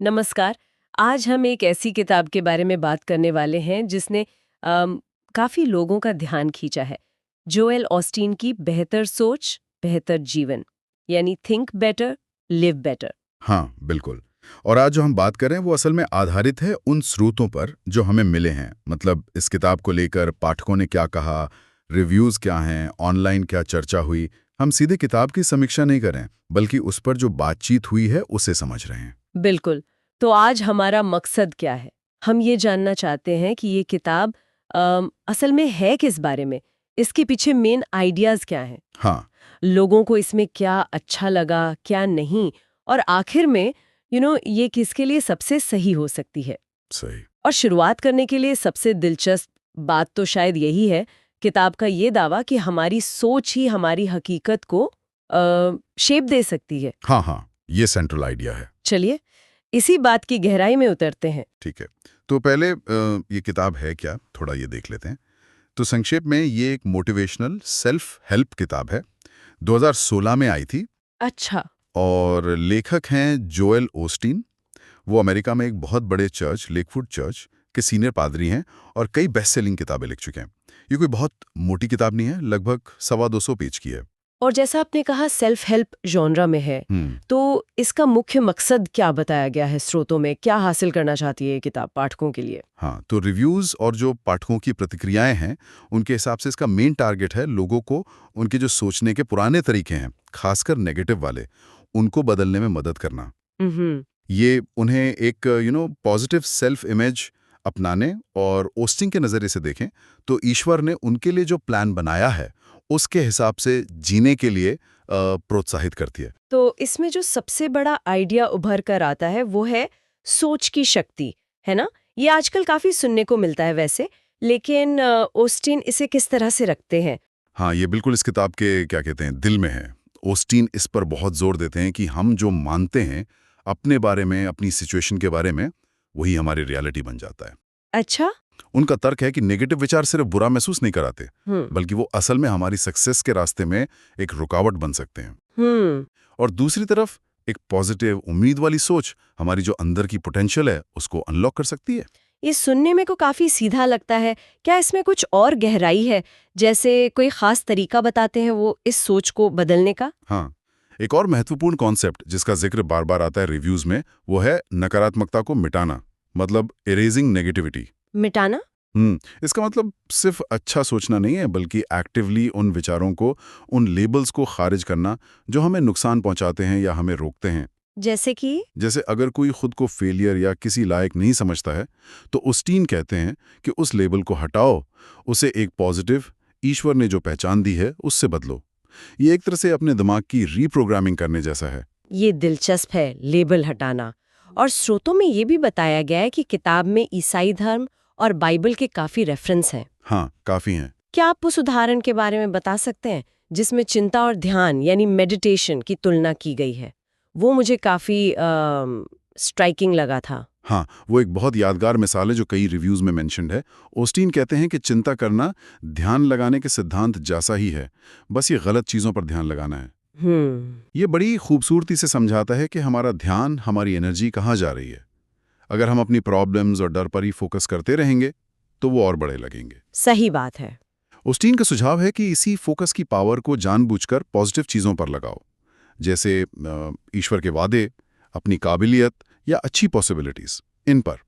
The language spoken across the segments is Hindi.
नमस्कार। आज हम एक ऐसी किताब के बारे में बात करने वाले हैं जिसने काफ़ी लोगों का ध्यान खींचा है। जोएल ऑस्टीन की बेहतर सोच, बेहतर जीवन, यानी थिंक बेटर, लिव बेटर। हाँ, बिल्कुल। और आज जो हम बात कर रहे हैं वो असल में आधारित है उन स्रोतों पर जो हमें मिले हैं। मतलब इस किताब को लेकर पाठकों ने क्या कहा, रिव्यूज़ क्या हैं, ऑनलाइन क्या चर्चा हुई। हम सीधे किताब की समीक्षा नहीं कर रहे हैं, बल्कि उस पर जो बातचीत हुई है उसे समझ रहे हैं। बिल्कुल। तो आज हमारा मकसद क्या है? हम ये जानना चाहते हैं कि ये किताब असल में है किस बारे में? इसके पीछे मेन आइडियाज़ क्या हैं? हाँ, लोगों को इसमें क्या अच्छा लगा, क्या नहीं? और आखिर में ये किसके लिए सबसे सही हो सकती है? सही। और शुरुआत करने के लिए सबसे दिलचस्प बात तो शायद यही है, किताब का ये दावा कि हमारी सोच ही हमारी हकीकत को शेप दे सकती है। हाँ, हाँ, ये सेंट्रल आइडिया है। चलिए, इसी बात की गहराई में उतरते हैं। ठीक है। तो पहले ये किताब है क्या, थोड़ा ये देख लेते हैं। तो संक्षेप में ये एक मोटिवेशनल सेल्फ हेल्प किताब है। 2016 में आई थी अच्छा। और लेखक हैं जोएल ओस्टीन। वो अमेरिका में एक बहुत बड़े चर्च, लेकवुड चर्च के सीनियर पादरी हैं और कई बेस्ट सेलिंग किताबें लिख चुके हैं। ये कोई बहुत मोटी किताब नहीं है, लगभग 250 पेज की है। और जैसा आपने कहा सेल्फ हेल्प जॉनरा में है, हम्म। तो इसका मुख्य मकसद क्या बताया गया है स्रोतों में? क्या हासिल करना चाहती है ये किताब पाठकों के लिए? हाँ, तो रिव्यूज़ और जो पाठकों की प्रतिक्रियाएं हैं, उनके हिसाब से इसका मेन टारगेट है लोगों को उनके जो सोचने के पुराने तरीके हैं, खासकर नेगेटिव वाले, उनको बदलने में मदद करना। हम्म। ये उन्हें एक पॉजिटिव सेल्फ इमेज अपनाने और ओस्टिंग के नज़रिए से देखें तो ईश्वर ने उनके लिए जो प्लान बनाया है उसके हिसाब से जीने के लिए प्रोत्साहित करती है। तो इसमें जो सबसे बड़ा आइडिया उभर कर आता है वो है सोच की शक्ति, है ना? ये आजकल काफी सुनने को मिलता है वैसे, लेकिन ओस्टिन इसे किस तरह से रखते हैं? हाँ, ये बिल्कुल इस किताब के क्या कहते हैं दिल में है। ओस्टीन इस पर बहुत जोर देते हैं कि हम जो मानते हैं अपने बारे में, अपनी सिचुएशन के बारे में, वही हमारी रियलिटी बन जाता है। अच्छा। उनका तर्क है कि नेगेटिव विचार सिर्फ बुरा महसूस नहीं कराते, हम्म। बल्कि वो असल में हमारी सक्सेस के रास्ते में एक रुकावट बन सकते हैं। हम्म। और दूसरी तरफ एक पॉजिटिव उम्मीद वाली सोच हमारी जो अंदर की पोटेंशियल है उसको अनलॉक कर सकती है। ये सुनने में को काफी सीधा लगता है। क्या इसमें कुछ और गहराई है? जैसे कोई खास तरीका बताते हैं वो इस सोच को बदलने का? हाँ, एक और महत्वपूर्ण कॉन्सेप्ट जिसका जिक्र बार बार आता है रिव्यूज में, वो है नकारात्मकता को मिटाना, मतलब इरेजिंग नेगेटिविटी। मिटाना? इसका मतलब सिर्फ अच्छा सोचना नहीं है, बल्कि एक्टिवली उन विचारों को, उन लेबल्स को खारिज करना जो हमें नुकसान पहुंचाते हैं या हमें रोकते हैं। जैसे कि? जैसे अगर कोई खुद को फेलियर या किसी लायक नहीं समझता है, तो ऑस्टीन कहते हैं कि उस लेबल को हटाओ, उसे एक पॉजिटिव, ईश्वर ने जो पहचान दी है उससे बदलो। ये एक तरह से अपने दिमाग की रीप्रोग्रामिंग करने जैसा है। ये दिलचस्प है, लेबल हटाना। और स्रोतों में ये भी बताया गया है कि किताब में ईसाई धर्म और बाइबल के काफी रेफरेंस हैं। हाँ, काफी हैं। क्या आप उस उदाहरण के बारे में बता सकते हैं जिसमें चिंता और ध्यान यानी मेडिटेशन की तुलना की गई है? वो मुझे काफी स्ट्राइकिंग लगा था। हाँ, वो एक बहुत यादगार मिसाल है जो कई रिव्यूज में मेंशन्ड है। ऑस्टीन कहते हैं कि चिंता करना ध्यान लगाने के सिद्धांत जैसा ही है, बस ये गलत चीजों पर ध्यान लगाना है। ये बड़ी खूबसूरती से समझाता है कि हमारा ध्यान, हमारी एनर्जी कहाँ जा रही है। अगर हम अपनी प्रॉब्लम्स और डर पर ही फोकस करते रहेंगे तो वो और बड़े लगेंगे। सही बात है। ऑस्टीन का सुझाव है कि इसी फोकस की पावर को जानबूझकर पॉजिटिव चीजों पर लगाओ, जैसे ईश्वर के वादे, अपनी काबिलियत या अच्छी पॉसिबिलिटीज, इन पर।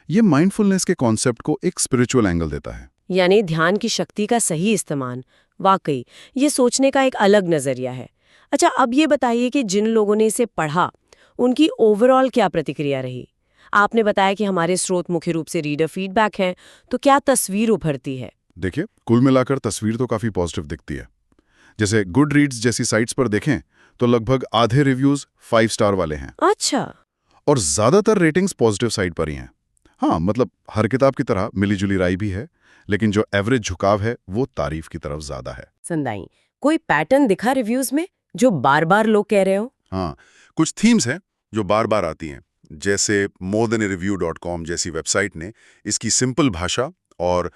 यह माइंडफुलनेस के कॉन्सेप्ट को एक स्पिरिचुअल एंगल देता है। यानी ध्यान की शक्ति का सही इस्तेमाल। वाकई ये सोचने का एक अलग नजरिया है। अच्छा, अब ये बताइए कि जिन लोगों ने इसे पढ़ा उनकी ओवरऑल क्या प्रतिक्रिया रही? आपने बताया कि हमारे स्रोत मुख्य रूप से रीडर फीडबैक हैं, तो क्या तस्वीर उभरती है? देखिए, कुल मिलाकर तस्वीर तो काफी पॉजिटिव दिखती है। जैसे गुड रीड्स जैसी साइट्स पर देखें तो लगभग आधे रिव्यूज 5 स्टार वाले हैं अच्छा। और ज्यादातर रेटिंग्स पॉजिटिव साइड पर ही हैं। हाँ, मतलब हर किताब की तरह मिलीजुली राय भी है, लेकिन जो एवरेज झुकाव है वो तारीफ की तरफ ज्यादा है। संदाई, कोई पैटर्न दिखा रिव्यूज में जो बार बार लोग कह रहे हो? हाँ, कुछ थीम्स हैं जो बार बार आती हैं। जैसे morethanareview.com जैसी वेबसाइट ने इसकी सिंपल भाषा और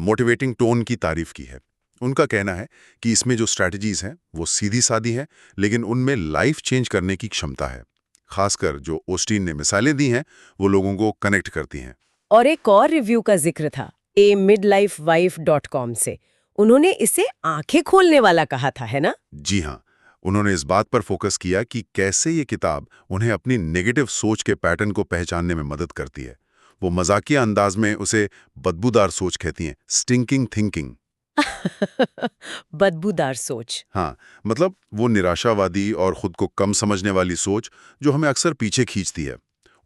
मोटिवेटिंग टोन की तारीफ की है। उनका कहना है कि इसमें जो स्ट्रैटेजीज हैं वो सीधी सादी हैं, लेकिन उनमें लाइफ चेंज करने की क्षमता है। खासकर जो ओस्टीन ने मिसालें दी हैं वो लोगों को कनेक्ट करती हैं। और एक और रिव्यू का जिक्र था amidlifewife.com से। उन्होंने इसे आंखें खोलने वाला कहा था, है ना? जी हाँ, उन्होंने इस बात पर फोकस किया कि कैसे ये किताब उन्हें अपनी नेगेटिव सोच के पैटर्न को पहचानने में मदद करती है। वो मजाकिया अंदाज में उसे बदबूदार सोच कहती हैं, स्टिंकिंग थिंकिंग। बदबूदार सोच। हाँ, मतलब वो निराशावादी और खुद को कम समझने वाली सोच जो हमें अक्सर पीछे खींचती है।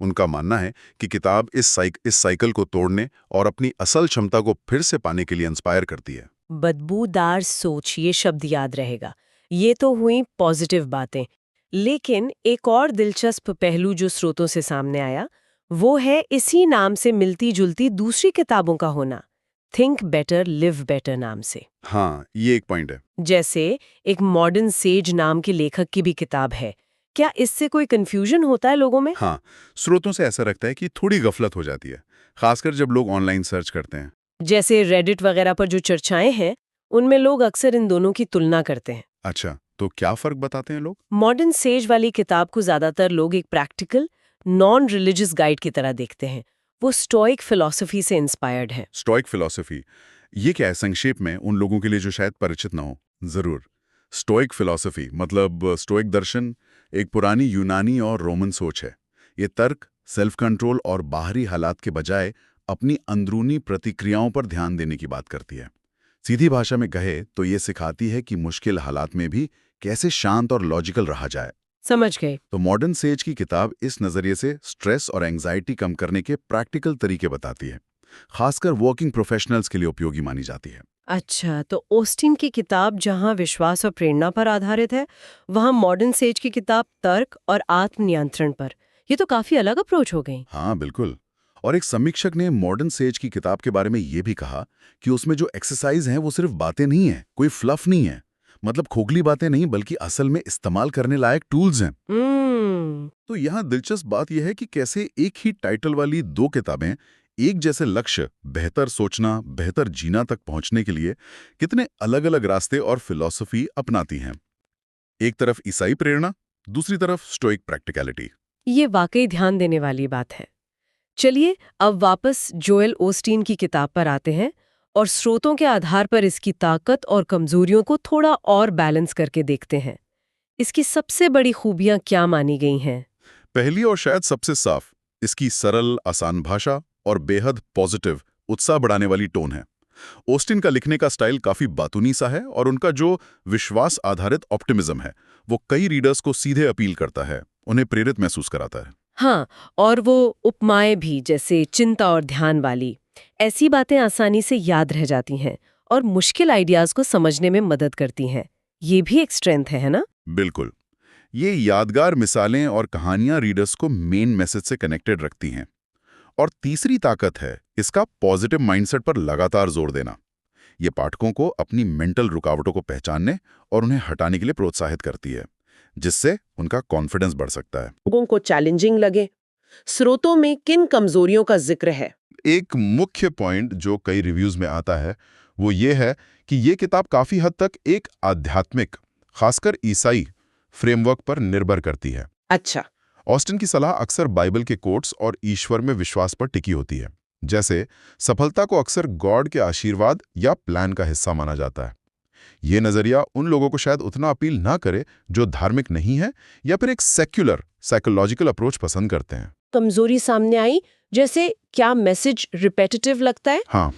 उनका मानना है कि किताब इस साइकिल को तोड़ने और अपनी असल क्षमता को फिर से पाने के लिए इंस्पायर करती है। बदबूदार सोच, ये शब्द याद रहेगा। ये तो हुई पॉजिटिव बातें, लेकिन एक और दिलचस्प पहलू जो स्रोतों से सामने आया वो है इसी नाम से मिलती जुलती दूसरी किताबों का होना, थिंक बेटर लिव बेटर नाम से। हाँ, ये एक पॉइंट है। जैसे एक मॉडर्न सेज नाम के लेखक की भी किताब है। क्या इससे कोई कंफ्यूजन होता है लोगों में? हाँ, स्रोतों से ऐसा लगता है कि थोड़ी गफलत हो जाती है, खासकर जब लोग ऑनलाइन सर्च करते हैं। जैसे रेडिट वगैरह पर जो चर्चाएं हैं उनमें लोग अक्सर इन दोनों की तुलना करते हैं। अच्छा, तो क्या फर्क बताते हैं लोग? मॉडर्न सेज वाली किताब को ज्यादातर लोग एक प्रैक्टिकल नॉन रिलीजियस गाइड की तरह देखते हैं। वो स्टोइक फिलॉसफी से इंस्पायर्ड है। स्टोइक फिलॉसफी, ये क्या है संक्षेप में उन लोगों के लिए जो शायद परिचित ना हो? जरूर। स्टोइक फिलॉसफी मतलब स्टोइक दर्शन एक पुरानी यूनानी और रोमन सोच है। ये तर्क, सेल्फ कंट्रोल और बाहरी हालात के बजाय अपनी अंदरूनी प्रतिक्रियाओं पर ध्यान देने की बात करती है। सीधी भाषा में कहे तो ये सिखाती है कि मुश्किल हालात में भी कैसे शांत और लॉजिकल रहा जाए। समझ गए। तो मॉडर्न सेज की किताब इस नजरिए से स्ट्रेस और एंजाइटी कम करने के प्रैक्टिकल तरीके बताती है, खासकर वर्किंग प्रोफेशनल्स के लिए उपयोगी मानी जाती है। अच्छा, तो ऑस्टिन की किताब जहां विश्वास और प्रेरणा पर आधारित है, वहां मॉडर्न सेज की किताब तर्क और आत्मनियंत्रण पर। ये तो काफी अलग अप्रोच हो गई। हाँ, बिल्कुल। और एक समीक्षक ने मॉडर्न सेज की किताब के बारे में ये भी कहा कि उसमें जो एक्सरसाइज हैं वो सिर्फ बातें नहीं है, कोई फ्लफ नहीं है, मतलब खोखली बातें नहीं, बल्कि असल में इस्तेमाल करने लायक टूल्स हैं। तो यहाँ दिलचस्प बात यह है कि कैसे एक ही टाइटल वाली दो किताबें एक जैसे लक्ष्य, बेहतर सोचना, बेहतर जीना तक पहुंचने के लिए कितने अलग-अलग रास्ते और फिलॉसफी अपनाती हैं। एक तरफ ईसाई प्रेरणा, दूसरी तरफ स्टोइक प्रैक्टिकलिटी। ये वाकई ध्यान देने वाली बात है। चलिए अब वापस जोएल ओस्टीन की किताब पर आते हैं और स्रोतों के आधार पर इसकी ताकत और कमजोरियों को थोड़ा और बैलेंस करके देखते हैं। इसकी सबसे बड़ी खूबियां क्या मानी गई हैं? पहली और शायद सबसे साफ, इसकी सरल, आसान भाषा और बेहद पॉजिटिव, उत्साह बढ़ाने वाली टोन है। ओस्टिन का लिखने का स्टाइल काफी बातूनी सा है और उनका जो विश्वास आधारित ऑप्टिमिज्म है वो कई रीडर्स को सीधे अपील करता है, उन्हें प्रेरित महसूस कराता है। हाँ, और वो उपमाएं भी, जैसे चिंता और ध्यान वाली, ऐसी बातें आसानी से याद रह जाती हैं और मुश्किल आइडियाज को समझने में मदद करती हैं। ये भी एक स्ट्रेंथ है ना? बिल्कुल। ये यादगार मिसालें और कहानियां रीडर्स को मेन मैसेज से कनेक्टेड रखती हैं। और तीसरी ताकत है इसका पॉजिटिव माइंडसेट पर लगातार जोर देना। ये पाठकों को अपनी मेंटल रुकावटों को पहचानने और उन्हें हटाने के लिए प्रोत्साहित करती है, जिससे उनका कॉन्फिडेंस बढ़ सकता है। लोगों को चैलेंजिंग लगे। स्रोतों में किन कमजोरियों का जिक्र है? एक मुख्य पॉइंट जो कई रिव्यूज में आता है वो ये है कि ये किताब काफी हद तक एक आध्यात्मिक, खासकर ईसाई फ्रेमवर्क पर निर्भर करती है। अच्छा। ऑस्टिन की सलाह अक्सर बाइबल के कोट्स और ईश्वर में विश्वास पर टिकी होती है। जैसे सफलता को अक्सर गॉड के आशीर्वाद या प्लान का हिस्सा माना जाता है। ये नजरिया उन लोगों को शायद उतना अपील ना करे जो धार्मिक नहीं है या फिर एक सेक्युलर साइकोलॉजिकल अप्रोच पसंद करते हैं। कमजोरी सामने आई, जैसे क्या मैसेज रिपेटिटिव लगता है? हाँ,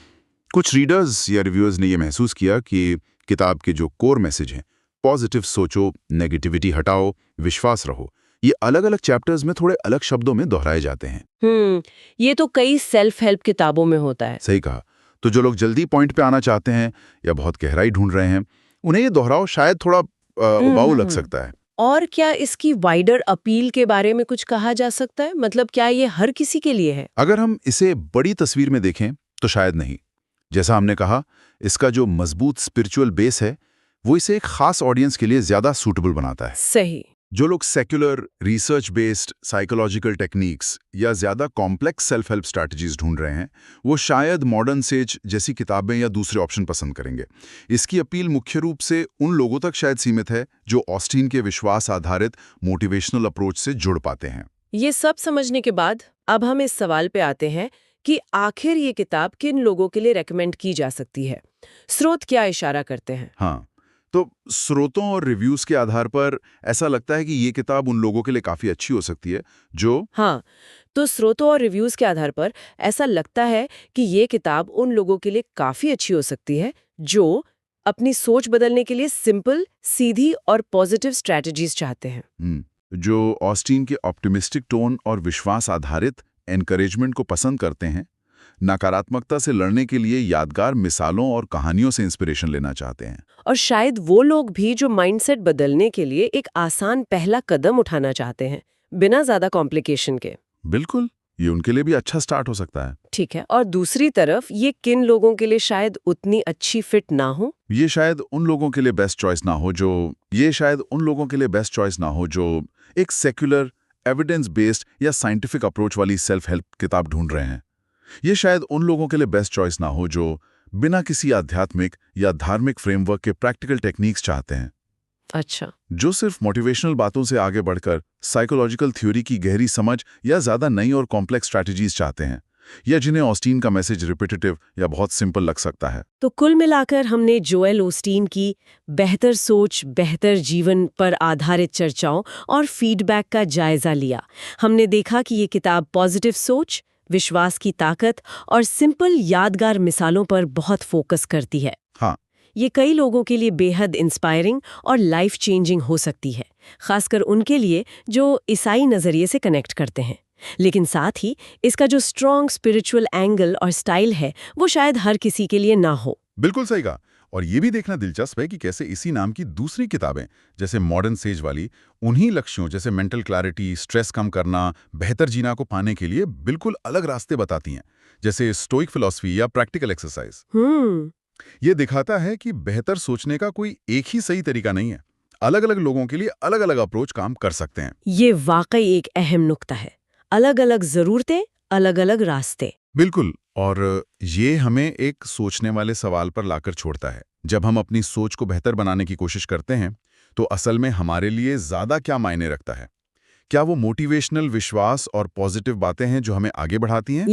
कुछ रीडर्स या रिव्यूअर्स ने यह महसूस किया कि किताब के जो कोर मैसेज हैं, पॉजिटिव सोचो, नेगेटिविटी हटाओ, विश्वास रहो, ये अलग अलग चैप्टर्स में थोड़े अलग शब्दों में दोहराए जाते हैं। ये तो कई सेल्फ हेल्प किताबों में होता है। सही कहा। तो जो लोग जल्दी पॉइंट पे आना चाहते हैं या बहुत गहराई ढूंढ रहे हैं, उन्हें ये दोहराव शायद थोड़ा उबाऊ लग सकता है। और क्या इसकी वाइडर अपील के बारे में कुछ कहा जा सकता है? मतलब क्या ये हर किसी के लिए है? अगर हम इसे बड़ी तस्वीर में देखें तो शायद नहीं। जैसा हमने कहा, इसका जो मजबूत स्पिरिचुअल बेस है वो इसे एक खास ऑडियंस के लिए ज्यादा सूटेबल बनाता है। सही। जो लोग secular, research based psychological techniques या ज़्यादा कॉम्प्लेक्स सेल्फ हेल्प स्ट्रैटेजीज ढूंढ रहे हैं, वो शायद मॉडर्न सेज जैसी किताबें या दूसरे ऑप्शन पसंद करेंगे। इसकी अपील मुख्य रूप से उन लोगों तक शायद सीमित है जो ऑस्टीन के विश्वास आधारित मोटिवेशनल अप्रोच से जुड़ पाते हैं। ये सब समझने के बाद अब हम इस सवाल पे आते हैं कि आखिर ये किताब किन लोगों के लिए रेकमेंड की जा सकती है। स्रोत क्या इशारा करते हैं? हाँ, तो स्रोतों और रिव्यूज के आधार पर ऐसा लगता है कि ये किताब उन लोगों के लिए काफी अच्छी हो सकती है जो हाँ, तो स्रोतों और रिव्यूज के आधार पर ऐसा लगता है कि ये किताब उन लोगों के लिए काफी अच्छी हो सकती है जो अपनी सोच बदलने के लिए सिंपल, सीधी और पॉजिटिव स्ट्रैटेजीज चाहते हैं। जो ऑस्टीन के ऑप्टिमिस्टिक टोन और विश्वास आधारित एनकरेजमेंट को पसंद करते हैं, नकारात्मकता से लड़ने के लिए यादगार मिसालों और कहानियों से इंस्पिरेशन लेना चाहते हैं। और शायद वो लोग भी जो माइंडसेट बदलने के लिए एक आसान पहला कदम उठाना चाहते हैं, बिना ज्यादा कॉम्प्लिकेशन के। बिल्कुल, ये उनके लिए भी अच्छा स्टार्ट हो सकता है। ठीक है, और दूसरी तरफ ये किन लोगों के लिए शायद उतनी अच्छी फिट ना हो? ये शायद उन लोगों के लिए बेस्ट चॉइस ना हो जो एक सेक्युलर, एविडेंस बेस्ड या साइंटिफिक अप्रोच वाली सेल्फ हेल्प किताब ढूंढ रहे हैं। ये शायद उन लोगों के लिए बेस्ट चॉइस ना हो जो बिना किसी आध्यात्मिक या धार्मिक फ्रेमवर्क के प्रैक्टिकल टेक्निक्स चाहते हैं। अच्छा, जो सिर्फ मोटिवेशनल बातों से आगे बढ़कर साइकोलॉजिकल थ्योरी की गहरी समझ या ज्यादा नई और कॉम्प्लेक्स स्ट्रैटेजीज चाहते हैं, या जिन्हें ऑस्टीन का मैसेज रिपीटेटिव या बहुत सिंपल लग सकता है। तो कुल मिलाकर हमने जोएल ओस्टीन की बेहतर सोच, बेहतर जीवन पर आधारित चर्चाओं और फीडबैक का जायजा लिया। हमने देखा कि ये किताब पॉजिटिव सोच, विश्वास की ताकत और सिंपल यादगार मिसालों पर बहुत फोकस करती है। हाँ, ये कई लोगों के लिए बेहद इंस्पायरिंग और लाइफ चेंजिंग हो सकती है, खासकर उनके लिए जो ईसाई नजरिए से कनेक्ट करते हैं। लेकिन साथ ही इसका जो स्ट्रॉन्ग स्पिरिचुअल एंगल और स्टाइल है वो शायद हर किसी के लिए ना हो। बिल्कुल सही कहा। और ये भी देखना दिलचस्प है कि कैसे इसी नाम की दूसरी किताबें, जैसे मॉडर्न सेज वाली, उन्हीं लक्ष्यों जैसे मेंटल क्लैरिटी, स्ट्रेस कम करना, बेहतर जीना को पाने के लिए बिल्कुल अलग रास्ते बताती हैं, जैसे स्टोइक फिलॉसफी या प्रैक्टिकल एक्सरसाइज। ये दिखाता है कि बेहतर सोचने का कोई एक ही सही तरीका नहीं है। अलग अलग लोगों के लिए अलग अलग अप्रोच काम कर सकते हैं। ये वाकई एक अहम नुक्ता है। अलग अलग जरूरतें, अलग अलग रास्ते। बिल्कुल, और ये हमें एक सोचने वाले सवाल पर लाकर छोड़ता है। जब हम अपनी सोच को बेहतर बनाने की कोशिश करते हैं तो असल में हमारे लिए ज्यादा क्या मायने रखता है? क्या वो मोटिवेशनल विश्वास और पॉजिटिव बातें हैं जो हमें आगे बढ़ाती हैं,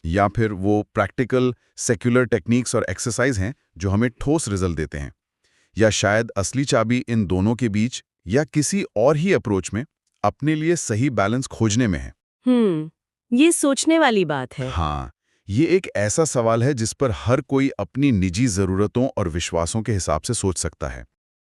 या फिर वो प्रैक्टिकल सेक्युलर टेक्निक्स और एक्सरसाइज हैं जो हमें ठोस रिजल्ट देते हैं? या शायद असली चाबी इन दोनों के बीच या किसी और ही अप्रोच में अपने लिए सही बैलेंस खोजने में है? ये सोचने वाली बात है। हाँ, ये एक ऐसा सवाल है जिस पर हर कोई अपनी निजी जरूरतों और विश्वासों के हिसाब से सोच सकता है।